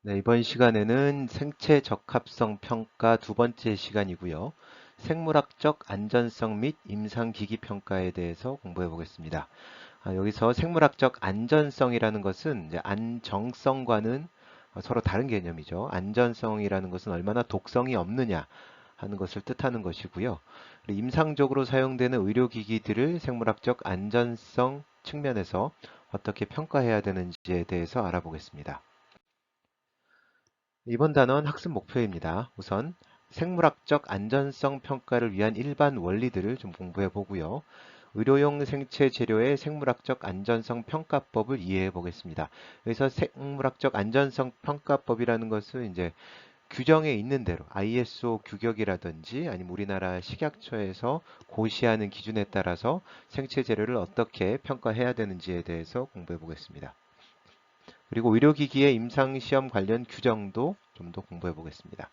네, 이번 시간에는 생체 적합성 평가 두 번째 시간이고요. 생물학적 안전성 및 임상기기 평가에 대해서 공부해 보겠습니다. 여기서 생물학적 안전성이라는 것은 이제 안정성과는 서로 다른 개념이죠. 안전성이라는 것은 얼마나 독성이 없느냐 하는 것을 뜻하는 것이고요. 그리고 임상적으로 사용되는 의료기기들을 생물학적 안전성 측면에서 어떻게 평가해야 되는지에 대해서 알아보겠습니다. 이번 단원 학습 목표입니다. 우선 생물학적 안전성 평가를 위한 일반 원리들을 좀 공부해 보고요. 의료용 생체 재료의 생물학적 안전성 평가법을 이해해 보겠습니다. 그래서 생물학적 안전성 평가법이라는 것은 이제 규정에 있는 대로 ISO 규격이라든지 아니면 우리나라 식약처에서 고시하는 기준에 따라서 생체 재료를 어떻게 평가해야 되는지에 대해서 공부해 보겠습니다. 그리고 의료기기의 임상시험 관련 규정도 좀 더 공부해 보겠습니다.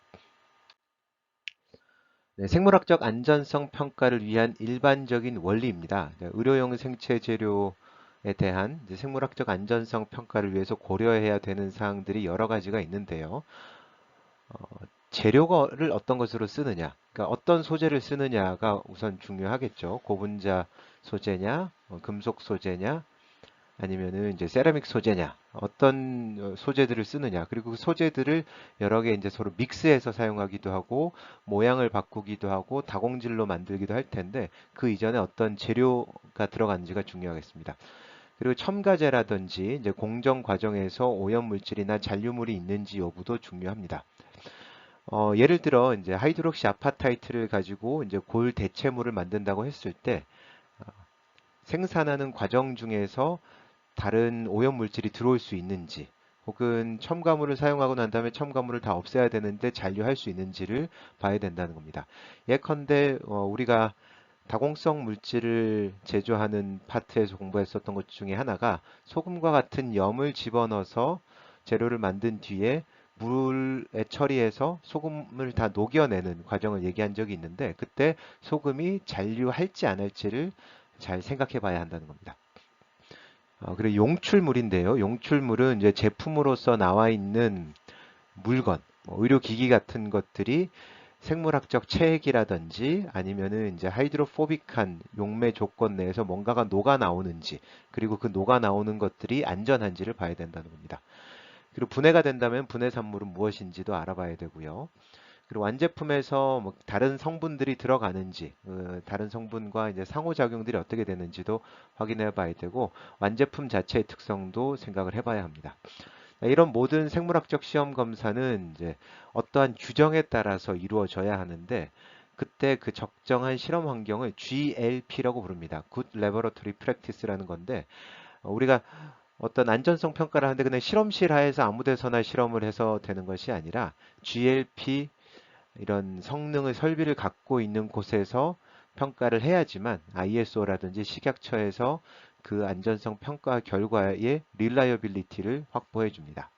네, 생물학적 안전성 평가를 위한 일반적인 원리입니다. 네, 의료용 생체 재료에 대한 생물학적 안전성 평가를 위해서 고려해야 되는 사항들이 여러 가지가 있는데요. 어, 재료를 어떤 것으로 쓰느냐, 그러니까 어떤 소재를 쓰느냐가 우선 중요하겠죠. 고분자 소재냐, 금속 소재냐, 아니면은 이제 세라믹 소재냐, 어떤 소재들을 쓰느냐, 그리고 그 소재들을 여러 개 이제 서로 믹스해서 사용하기도 하고, 모양을 바꾸기도 하고, 다공질로 만들기도 할 텐데, 그 이전에 어떤 재료가 들어가는지가 중요하겠습니다. 그리고 첨가제라든지 이제 공정 과정에서 오염 물질이나 잔류물이 있는지 여부도 중요합니다. 예를 들어 이제 하이드록시 아파타이트를 가지고 이제 골 대체물을 만든다고 했을 때 생산하는 과정 중에서 다른 오염 물질이 들어올 수 있는지, 혹은 첨가물을 사용하고 난 다음에 첨가물을 다 없애야 되는데 잔류할 수 있는지를 봐야 된다는 겁니다. 예컨대 우리가 다공성 물질을 제조하는 파트에서 공부했었던 것 중에 하나가 소금과 같은 염을 집어넣어서 재료를 만든 뒤에 물에 처리해서 소금을 다 녹여내는 과정을 얘기한 적이 있는데, 그때 소금이 잔류할지 안 할지를 잘 생각해 봐야 한다는 겁니다. 그리고 용출물인데요. 용출물은 이제 제품으로서 나와 있는 물건, 뭐 의료기기 같은 것들이 생물학적 체액이라든지 아니면은 이제 하이드로포빅한 용매 조건 내에서 뭔가가 녹아 나오는지, 그리고 그 녹아 나오는 것들이 안전한지를 봐야 된다는 겁니다. 그리고 분해가 된다면 분해 산물은 무엇인지도 알아봐야 되고요. 그리고 완제품에서 뭐 다른 성분들이 들어가는지, 다른 성분과 이제 상호작용들이 어떻게 되는지도 확인해 봐야 되고, 완제품 자체의 특성도 생각을 해봐야 합니다. 이런 모든 생물학적 시험 검사는 이제 어떠한 규정에 따라서 이루어져야 하는데, 그때 그 적정한 실험 환경을 GLP라고 부릅니다. Good Laboratory Practice라는 건데, 우리가 어떤 안전성 평가를 하는데 그냥 실험실 하에서 아무 데서나 실험을 해서 되는 것이 아니라 GLP, 이런 성능의 설비를 갖고 있는 곳에서 평가를 해야지만 ISO라든지 식약처에서 그 안전성 평가 결과의 릴라이어빌리티를 확보해 줍니다.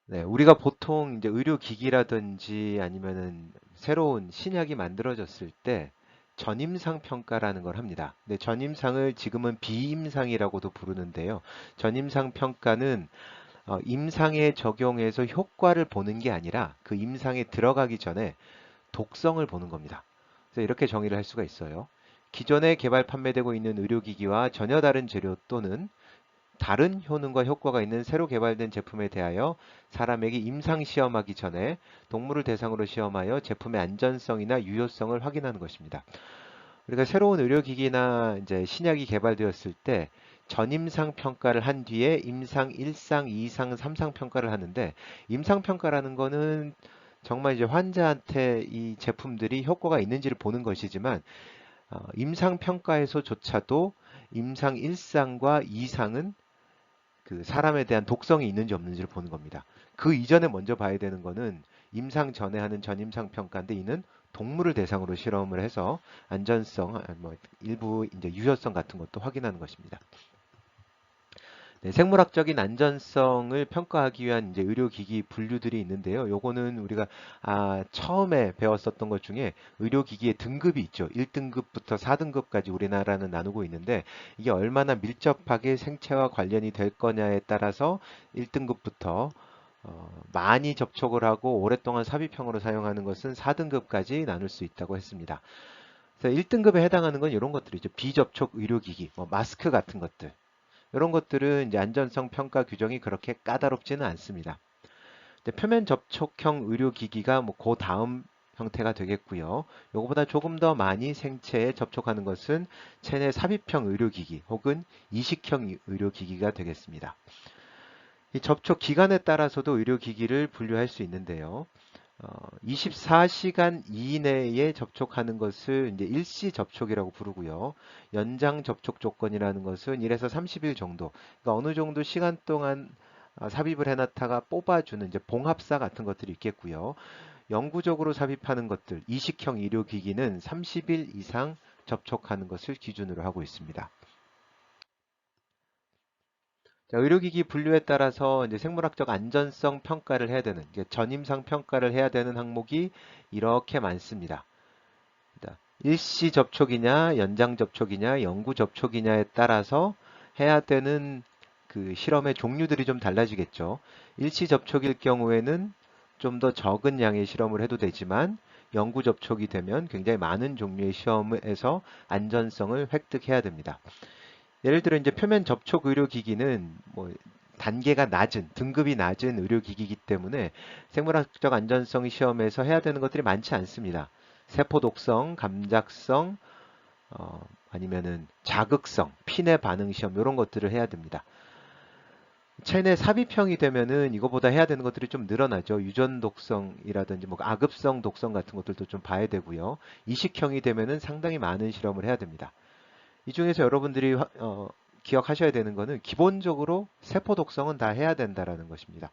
네, 우리가 보통 이제 의료기기라든지 아니면은 새로운 신약이 만들어졌을 때 전임상 평가라는 걸 합니다. 네, 전임상을 지금은 비임상이라고도 부르는데요. 전임상 평가는 임상에 적용해서 효과를 보는 게 아니라 그 임상에 들어가기 전에 독성을 보는 겁니다. 그래서 이렇게 정의를 할 수가 있어요. 기존에 개발 판매되고 있는 의료기기와 전혀 다른 재료 또는 다른 효능과 효과가 있는 새로 개발된 제품에 대하여 사람에게 임상 시험하기 전에 동물을 대상으로 시험하여 제품의 안전성이나 유효성을 확인하는 것입니다. 우리가 새로운 의료기기나 이제 신약이 개발되었을 때 전임상 평가를 한 뒤에 임상 1상, 2상, 3상 평가를 하는데, 임상 평가라는 거는 정말 이제 환자한테 이 제품들이 효과가 있는지를 보는 것이지만, 임상 평가에서조차도 임상 1상과 2상은 그 사람에 대한 독성이 있는지 없는지를 보는 겁니다. 그 이전에 먼저 봐야 되는 거는 임상 전에 하는 전임상 평가인데, 이는 동물을 대상으로 실험을 해서 안전성, 뭐 일부 이제 유효성 같은 것도 확인하는 것입니다. 네, 생물학적인 안전성을 평가하기 위한 이제 의료기기 분류들이 있는데요. 요거는 우리가 처음에 배웠었던 것 중에 의료기기의 등급이 있죠. 1등급부터 4등급까지 우리나라는 나누고 있는데 이게 얼마나 밀접하게 생체와 관련이 될 거냐에 따라서 1등급부터 많이 접촉을 하고 오랫동안 삽입형으로 사용하는 것은 4등급까지 나눌 수 있다고 했습니다. 그래서 1등급에 해당하는 건 이런 것들이죠. 비접촉 의료기기, 뭐 마스크 같은 것들. 이런 것들은 이제 안전성 평가 규정이 그렇게 까다롭지는 않습니다. 표면 접촉형 의료기기가 뭐 그 다음 형태가 되겠고요. 이거보다 조금 더 많이 생체에 접촉하는 것은 체내 삽입형 의료기기 혹은 이식형 의료기기가 되겠습니다. 이 접촉 기간에 따라서도 의료기기를 분류할 수 있는데요. 24시간 이내에 접촉하는 것을 이제 일시 접촉이라고 부르고요. 연장 접촉 조건이라는 것은 1에서 30일 정도, 그러니까 어느 정도 시간 동안 삽입을 해놨다가 뽑아주는 이제 봉합사 같은 것들이 있겠고요. 영구적으로 삽입하는 것들, 이식형 의료기기는 30일 이상 접촉하는 것을 기준으로 하고 있습니다. 자, 의료기기 분류에 따라서 이제 생물학적 안전성 평가를 해야 되는, 이제 전임상 평가를 해야 되는 항목이 이렇게 많습니다. 일시 접촉이냐, 연장 접촉이냐, 영구 접촉이냐에 따라서 해야 되는 그 실험의 종류들이 좀 달라지겠죠. 일시 접촉일 경우에는 좀 더 적은 양의 실험을 해도 되지만 영구 접촉이 되면 굉장히 많은 종류의 시험에서 안전성을 획득해야 됩니다. 예를 들어 이제 표면 접촉 의료기기는 뭐 단계가 낮은, 등급이 낮은 의료기기이기 때문에 생물학적 안전성 시험에서 해야 되는 것들이 많지 않습니다. 세포 독성, 감작성, 아니면은 자극성, 피내 반응 시험 이런 것들을 해야 됩니다. 체내 삽입형이 되면은 이거보다 해야 되는 것들이 좀 늘어나죠. 유전 독성이라든지 뭐 아급성 독성 같은 것들도 좀 봐야 되고요. 이식형이 되면은 상당히 많은 실험을 해야 됩니다. 이 중에서 여러분들이 기억하셔야 되는 거는 기본적으로 세포 독성은 다 해야 된다라는 것입니다.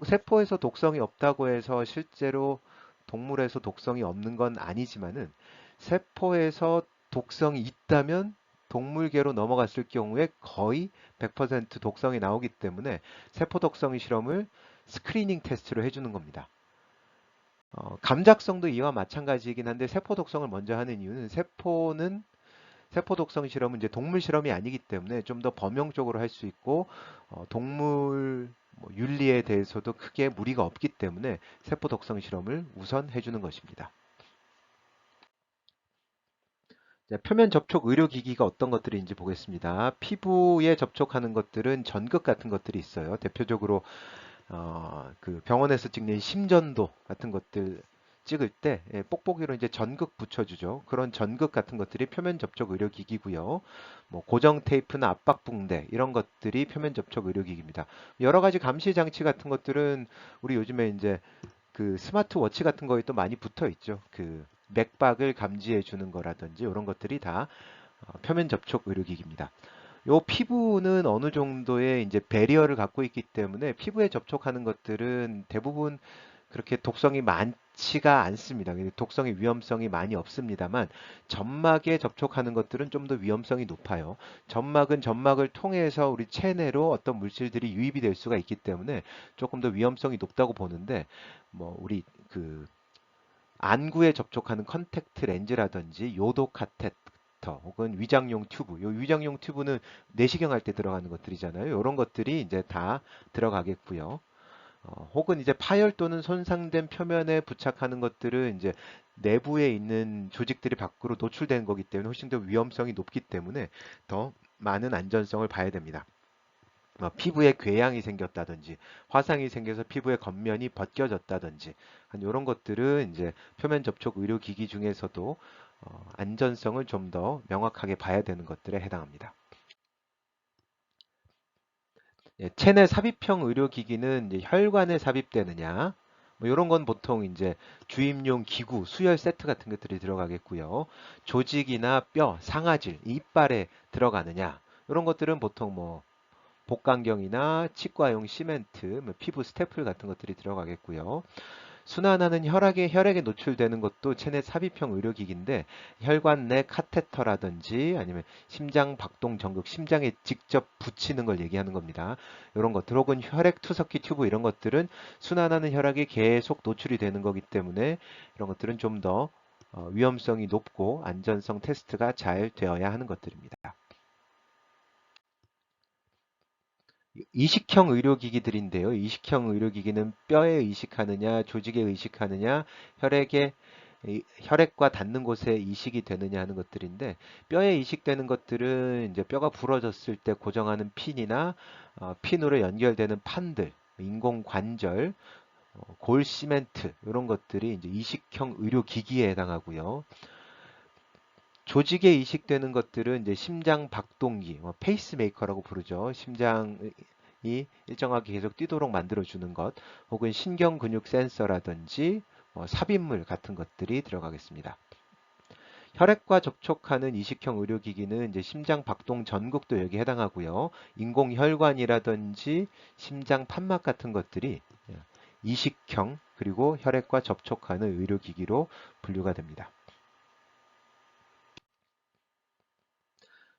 세포에서 독성이 없다고 해서 실제로 동물에서 독성이 없는 건 아니지만은 세포에서 독성이 있다면 동물계로 넘어갔을 경우에 거의 100% 독성이 나오기 때문에 세포 독성 실험을 스크리닝 테스트로 해주는 겁니다. 감작성도 이와 마찬가지이긴 한데 세포 독성을 먼저 하는 이유는 세포 독성 실험은 이제 동물 실험이 아니기 때문에 좀 더 범용적으로 할 수 있고 동물 뭐 윤리에 대해서도 크게 무리가 없기 때문에 세포 독성 실험을 우선 해주는 것입니다. 자, 표면 접촉 의료기기가 어떤 것들인지 보겠습니다. 피부에 접촉하는 것들은 전극 같은 것들이 있어요. 대표적으로 그 병원에서 찍는 심전도 같은 것들 찍을 때 뽁뽁이로 이제 전극 붙여주죠. 그런 전극 같은 것들이 표면 접촉 의료기기고요. 뭐 고정 테이프나 압박 붕대 이런 것들이 표면 접촉 의료기기입니다. 여러 가지 감시 장치 같은 것들은 우리 요즘에 이제 그 스마트워치 같은 거에 또 많이 붙어 있죠. 그 맥박을 감지해 주는 거라든지 이런 것들이 다 표면 접촉 의료기기입니다. 요 피부는 어느 정도의 이제 배리어를 갖고 있기 때문에 피부에 접촉하는 것들은 대부분 그렇게 독성이 많지가 않습니다. 독성의 위험성이 많이 없습니다만 점막에 접촉하는 것들은 좀 더 위험성이 높아요. 점막은 점막을 통해서 우리 체내로 어떤 물질들이 유입이 될 수가 있기 때문에 조금 더 위험성이 높다고 보는데 뭐 우리 그 안구에 접촉하는 컨택트 렌즈라든지 요도 카테터 혹은 위장용 튜브, 요 위장용 튜브는 내시경 할 때 들어가는 것들이잖아요. 이런 것들이 이제 다 들어가겠고요. 혹은 이제 파열 또는 손상된 표면에 부착하는 것들은 이제 내부에 있는 조직들이 밖으로 노출되는 거기 때문에 훨씬 더 위험성이 높기 때문에 더 많은 안전성을 봐야 됩니다. 피부에 궤양이 생겼다든지 화상이 생겨서 피부의 겉면이 벗겨졌다든지 이런 것들은 이제 표면 접촉 의료기기 중에서도 안전성을 좀 더 명확하게 봐야 되는 것들에 해당합니다. 예, 체내 삽입형 의료기기는 이제 혈관에 삽입되느냐, 뭐 이런 건 보통 이제 주입용 기구, 수혈 세트 같은 것들이 들어가겠고요. 조직이나 뼈, 상아질, 이빨에 들어가느냐, 이런 것들은 보통 뭐 복강경이나 치과용 시멘트, 뭐 피부 스테플 같은 것들이 들어가겠고요. 순환하는 혈액에 노출되는 것도 체내 삽입형 의료기기인데 혈관 내 카테터라든지 아니면 심장 박동 전극, 심장에 직접 붙이는 걸 얘기하는 겁니다. 이런 것들 혹은 혈액 투석기 튜브 이런 것들은 순환하는 혈액이 계속 노출이 되는 거기 때문에 이런 것들은 좀 더 위험성이 높고 안전성 테스트가 잘 되어야 하는 것들입니다. 이식형 의료기기들인데요. 이식형 의료기기는 뼈에 이식하느냐, 조직에 이식하느냐, 혈액과 닿는 곳에 이식이 되느냐 하는 것들인데 뼈에 이식되는 것들은 이제 뼈가 부러졌을 때 고정하는 핀이나 핀으로 연결되는 판들, 인공 관절, 골 시멘트 이런 것들이 이제 이식형 의료기기에 해당하고요. 조직에 이식되는 것들은 이제 심장 박동기, 페이스메이커라고 부르죠. 심장이 일정하게 계속 뛰도록 만들어주는 것, 혹은 신경근육 센서라든지 삽입물 같은 것들이 들어가겠습니다. 혈액과 접촉하는 이식형 의료기기는 이제 심장 박동 전극도 여기 해당하고요. 인공혈관이라든지 심장 판막 같은 것들이 이식형 그리고 혈액과 접촉하는 의료기기로 분류가 됩니다.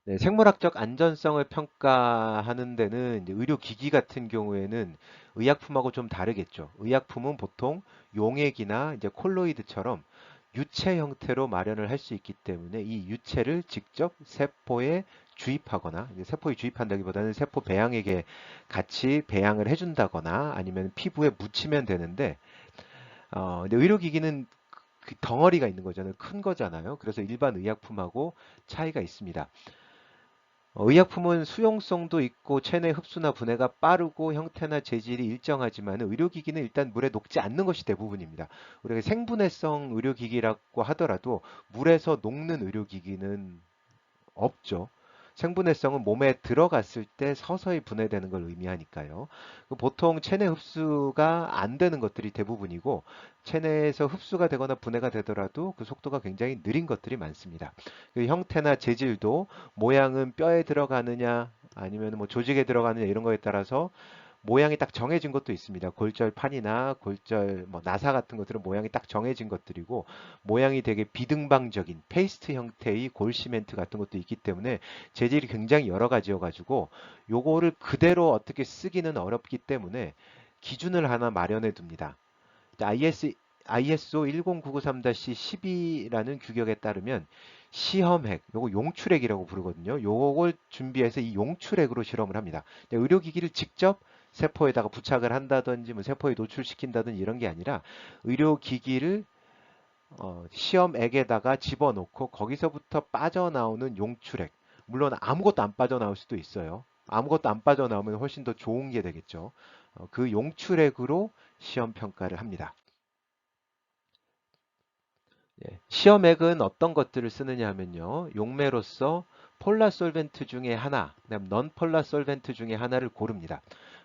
네, 생물학적 안전성을 평가하는 데는 이제 의료기기 같은 경우에는 의약품하고 좀 다르겠죠. 의약품은 보통 용액이나 이제 콜로이드처럼 유체 형태로 마련을 할 수 있기 때문에 이 유체를 직접 세포에 주입하거나, 이제 세포에 주입한다기보다는 세포 배양액에 같이 배양을 해준다거나 아니면 피부에 묻히면 되는데, 근데 의료기기는 그 덩어리가 있는 거잖아요. 큰 거잖아요. 그래서 일반 의약품하고 차이가 있습니다. 의약품은 수용성도 있고 체내 흡수나 분해가 빠르고 형태나 재질이 일정하지만 의료기기는 일단 물에 녹지 않는 것이 대부분입니다. 우리가 생분해성 의료기기라고 하더라도 물에서 녹는 의료기기는 없죠. 생분해성은 몸에 들어갔을 때 서서히 분해되는 걸 의미하니까요. 보통 체내 흡수가 안 되는 것들이 대부분이고 체내에서 흡수가 되거나 분해가 되더라도 그 속도가 굉장히 느린 것들이 많습니다. 그 형태나 재질도 모양은 뼈에 들어가느냐 아니면 뭐 조직에 들어가느냐 이런 거에 따라서 모양이 딱 정해진 것도 있습니다. 골절판이나 골절 뭐 나사 같은 것들은 모양이 딱 정해진 것들이고 모양이 되게 비등방적인 페이스트 형태의 골시멘트 같은 것도 있기 때문에 재질이 굉장히 여러 가지여 가지고 요거를 그대로 어떻게 쓰기는 어렵기 때문에 기준을 하나 마련해 둡니다. ISO 10993-12라는 규격에 따르면 시험액, 요거 용출액이라고 부르거든요. 요걸 준비해서 이 용출액으로 실험을 합니다. 의료기기를 직접 세포에다가 부착을 한다든지 뭐 세포에 노출시킨다든지 이런 게 아니라 의료기기를 시험액에다가 집어넣고 거기서부터 빠져나오는 용출액. 물론 아무것도 안 빠져나올 수도 있어요. 아무것도 안 빠져나오면 훨씬 더 좋은 게 되겠죠. 그 용출액으로 시험 평가를 합니다. 시험액은 어떤 것들을 쓰느냐 하면요. 용매로서 폴라 솔벤트 중에 하나, 그다음 넌 폴라 솔벤트 중에 하나를 고릅니다.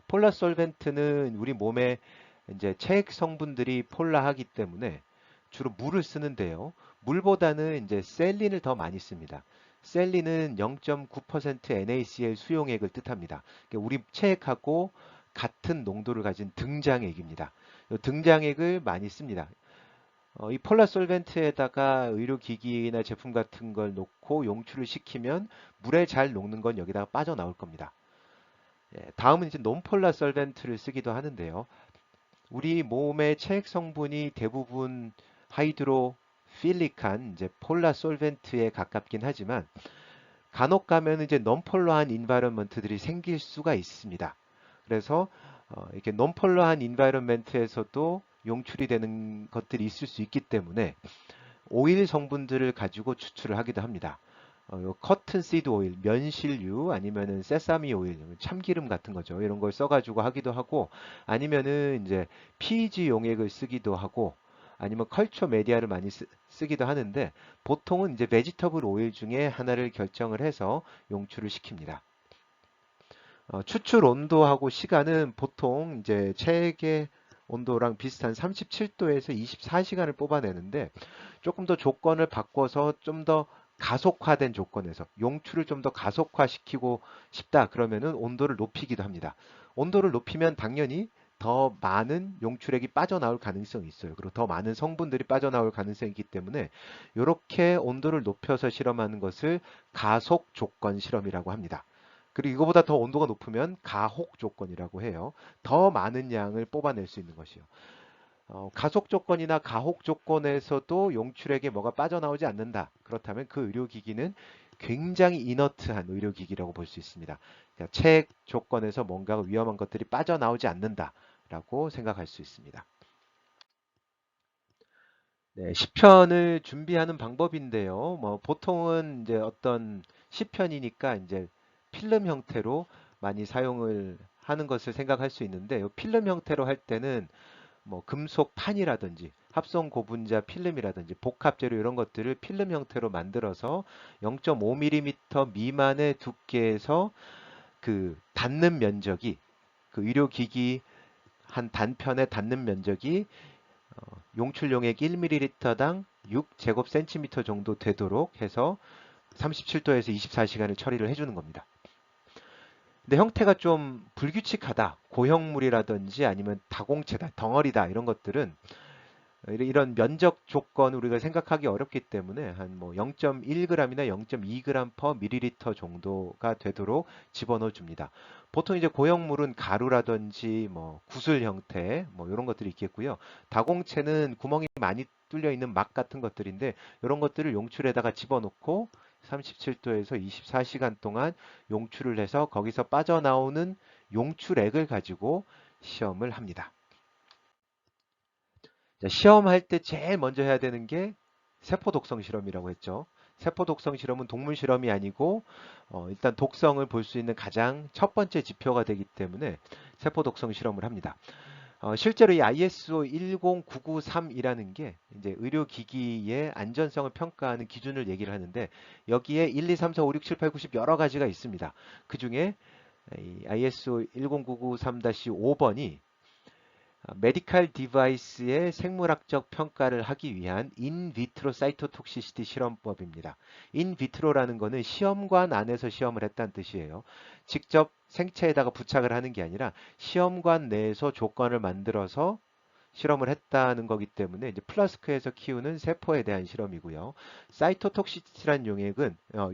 폴라 솔벤트는 우리 몸에 이제 체액 성분들이 폴라하기 때문에 주로 물을 쓰는데요. 물보다는 이제 셀린을 더 많이 씁니다. 셀린은 0.9% NaCl 수용액을 뜻합니다. 그러니까 우리 체액하고 같은 농도를 가진 등장액입니다. 등장액을 많이 씁니다. 이 폴라 솔벤트에다가 의료기기나 제품 같은 걸 놓고 용출을 시키면 물에 잘 녹는 건 여기다가 빠져나올 겁니다. 다음은 이제 논폴라 솔벤트를 쓰기도 하는데요. 우리 몸의 체액 성분이 대부분 하이드로필릭한 이제 폴라 솔벤트에 가깝긴 하지만 간혹 가면 이제 논폴러한 인바이런먼트들이 생길 수가 있습니다. 그래서 이렇게 논폴러한 인바이런먼트에서도 용출이 되는 것들이 있을 수 있기 때문에 오일 성분들을 가지고 추출을 하기도 합니다. 커튼 시드 오일, 면실류 아니면은 세사미 오일, 참기름 같은 거죠. 이런 걸 써가지고 하기도 하고 아니면은 이제 PEG 용액을 쓰기도 하고 아니면 컬처 메디아를 많이 쓰기도 하는데 보통은 이제 베지터블 오일 중에 하나를 결정을 해서 용출을 시킵니다. 추출 온도하고 시간은 보통 이제 체액의 온도랑 비슷한 37도에서 24시간을 뽑아내는데 조금 더 조건을 바꿔서 좀 더 가속화된 조건에서 용출을 좀 더 가속화시키고 싶다 그러면은 온도를 높이기도 합니다. 온도를 높이면 당연히 더 많은 용출액이 빠져나올 가능성이 있어요. 그리고 더 많은 성분들이 빠져나올 가능성이 있기 때문에 이렇게 온도를 높여서 실험하는 것을 가속 조건 실험이라고 합니다. 그리고 이거보다 더 온도가 높으면 가혹 조건이라고 해요. 더 많은 양을 뽑아낼 수 있는 것이요. 가속 조건이나 가혹 조건에서도 용출액에 뭐가 빠져나오지 않는다. 그렇다면 그 의료기기는 굉장히 이너트한 의료기기라고 볼 수 있습니다. 그러니까 체액 조건에서 뭔가 위험한 것들이 빠져나오지 않는다라고 생각할 수 있습니다. 네, 시편을 준비하는 방법인데요. 뭐 보통은 이제 어떤 시편이니까 이제 필름 형태로 많이 사용을 하는 것을 생각할 수 있는데, 요 필름 형태로 할 때는 뭐 금속 판이라든지 합성 고분자 필름이라든지 복합 재료 이런 것들을 필름 형태로 만들어서 0.5mm 미만의 두께에서 그 닿는 면적이 그 의료기기 한 단편에 닿는 면적이 용출 용액 1ml당 6제곱센티미터 정도 되도록 해서 37도에서 24시간을 처리를 해주는 겁니다. 근데 형태가 좀 불규칙하다, 고형물이라든지 아니면 다공체다, 덩어리다 이런 것들은 이런 면적 조건 우리가 생각하기 어렵기 때문에 한 뭐 0.1g이나 0.2g per ml 정도가 되도록 집어넣어 줍니다. 보통 이제 고형물은 가루라든지 뭐 구슬 형태 뭐 이런 것들이 있겠고요. 다공체는 구멍이 많이 뚫려 있는 막 같은 것들인데 이런 것들을 용출에다가 집어넣고 37도에서 24시간 동안 용출을 해서 거기서 빠져나오는 용출액을 가지고 시험을 합니다. 자, 시험할 때 제일 먼저 해야 되는 게 세포 독성 실험이라고 했죠. 세포 독성 실험은 동물 실험이 아니고 일단 독성을 볼 수 있는 가장 첫 번째 지표가 되기 때문에 세포 독성 실험을 합니다. 실제로 이 ISO 10993이라는 게 이제 의료기기의 안전성을 평가하는 기준을 얘기를 하는데 여기에 1, 2, 3, 4, 5, 6, 7, 8, 9, 10 여러 가지가 있습니다. 그 중에 ISO 10993-5번이 메디칼 디바이스의 생물학적 평가를 하기 위한 인비트로 사이토톡시시티 실험법입니다. 인비트로라는 것은 시험관 안에서 시험을 했다는 뜻이에요. 직접 생체에다가 부착을 하는 게 아니라 시험관 내에서 조건을 만들어서 실험을 했다는 거기 때문에 이제 플라스크에서 키우는 세포에 대한 실험이고요. 사이토톡시티라는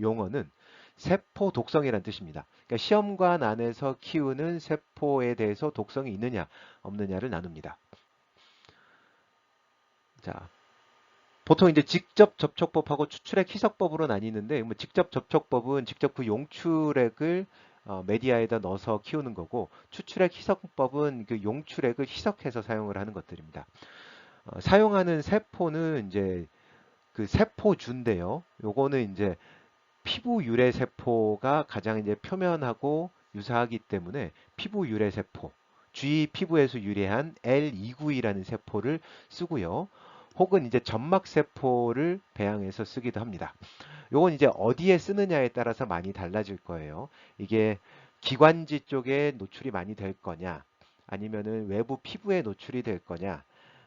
용어는 세포 독성이라는 뜻입니다. 그러니까 시험관 안에서 키우는 세포에 대해서 독성이 있느냐 없느냐를 나눕니다. 자, 보통 이제 직접 접촉법하고 추출액 희석법으로 나뉘는데 뭐 직접 접촉법은 직접 그 용출액을 메디아에다 넣어서 키우는 거고 추출액 희석법은 그 용출액을 희석해서 사용을 하는 것들입니다. 사용하는 세포는 이제 그 세포주인데요. 요거는 이제 피부 유래 세포가 가장 이제 표면하고 유사하기 때문에 피부 유래 세포, 쥐 피부에서 유래한 L292라는 세포를 쓰고요. 혹은 이제 점막 세포를 배양해서 쓰기도 합니다. 요건 이제 어디에 쓰느냐에 따라서 많이 달라질 거예요. 이게 기관지 쪽에 노출이 많이 될 거냐, 아니면은 외부 피부에 노출이 될 거냐,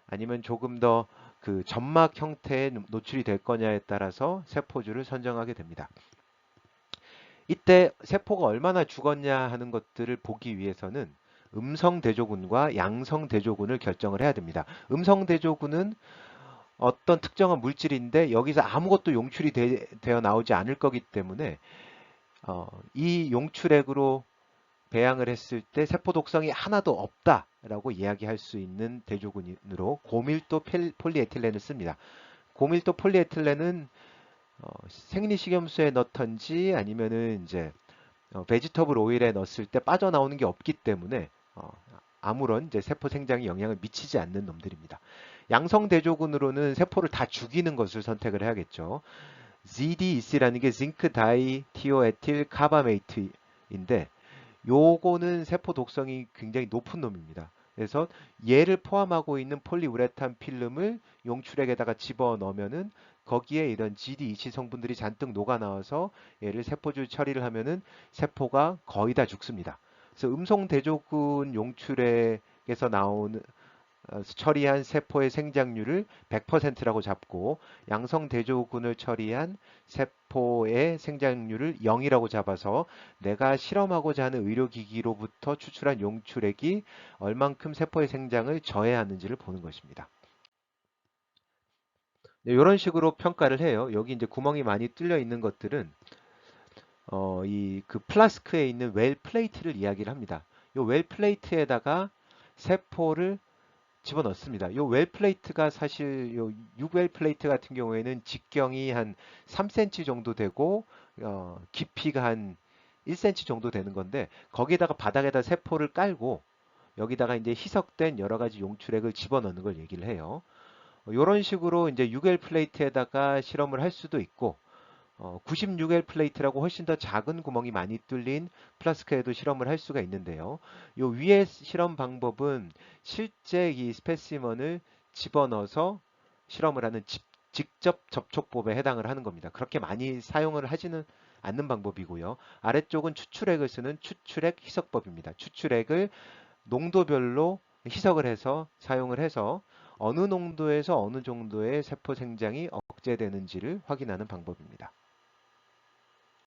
아니면 조금 더 그 점막 형태에 노출이 될 거냐에 따라서 세포주를 선정하게 됩니다. 이때 세포가 얼마나 죽었냐 하는 것들을 보기 위해서는 음성 대조군과 양성 대조군을 결정을 해야 됩니다. 음성 대조군은 어떤 특정한 물질인데 여기서 아무것도 용출이 되어 나오지 않을 거기 때문에 이 용출액으로 배양을 했을 때 세포 독성이 하나도 없다라고 이야기할 수 있는 대조군으로 고밀도 폴리에틸렌을 씁니다. 고밀도 폴리에틸렌은 생리식염수에 넣던지 아니면은 이제 베지터블 오일에 넣었을 때 빠져나오는 게 없기 때문에 아무런 이제 세포 생장에 영향을 미치지 않는 놈들입니다. 양성 대조군으로는 세포를 다 죽이는 것을 선택을 해야겠죠. ZDEC라는 게 징크 다이 티오에틸 카바메이트인데 요거는 세포 독성이 굉장히 높은 놈입니다. 그래서 얘를 포함하고 있는 폴리우레탄 필름을 용출액에다가 집어넣으면은 거기에 이런 GD2C 성분들이 잔뜩 녹아나와서 얘를 세포줄 처리를 하면은 세포가 거의 다 죽습니다. 그래서 음성 대조군 용출액에서 나오는 처리한 세포의 생장률을 100%라고 잡고 양성 대조군을 처리한 세포의 생장률을 0이라고 잡아서 내가 실험하고자 하는 의료기기로부터 추출한 용출액이 얼만큼 세포의 생장을 저해하는지를 보는 것입니다. 이런 식으로 평가를 해요. 여기 이제 구멍이 많이 뚫려 있는 것들은 이 그 플라스크에 있는 웰 플레이트를 이야기를 합니다. 이 웰 플레이트에다가 세포를 집어넣습니다. 요 웰 플레이트가 사실 요 6웰 플레이트 같은 경우에는 직경이 한 3cm 정도 되고 깊이가 한 1cm 정도 되는 건데 거기에다가 바닥에다 세포를 깔고 여기다가 이제 희석된 여러 가지 용출액을 집어넣는 걸 얘기를 해요. 이런 식으로 이제 6웰 플레이트에다가 실험을 할 수도 있고 96L 플레이트라고 훨씬 더 작은 구멍이 많이 뚫린 플라스크에도 실험을 할 수가 있는데요. 이 위의 실험 방법은 실제 이 스페시먼을 집어넣어서 실험을 하는 직접 접촉법에 해당을 하는 겁니다. 그렇게 많이 사용을 하지는 않는 방법이고요. 아래쪽은 추출액을 쓰는 추출액 희석법입니다. 추출액을 농도별로 희석을 해서 사용을 해서 어느 농도에서 어느 정도의 세포 생장이 억제되는지를 확인하는 방법입니다.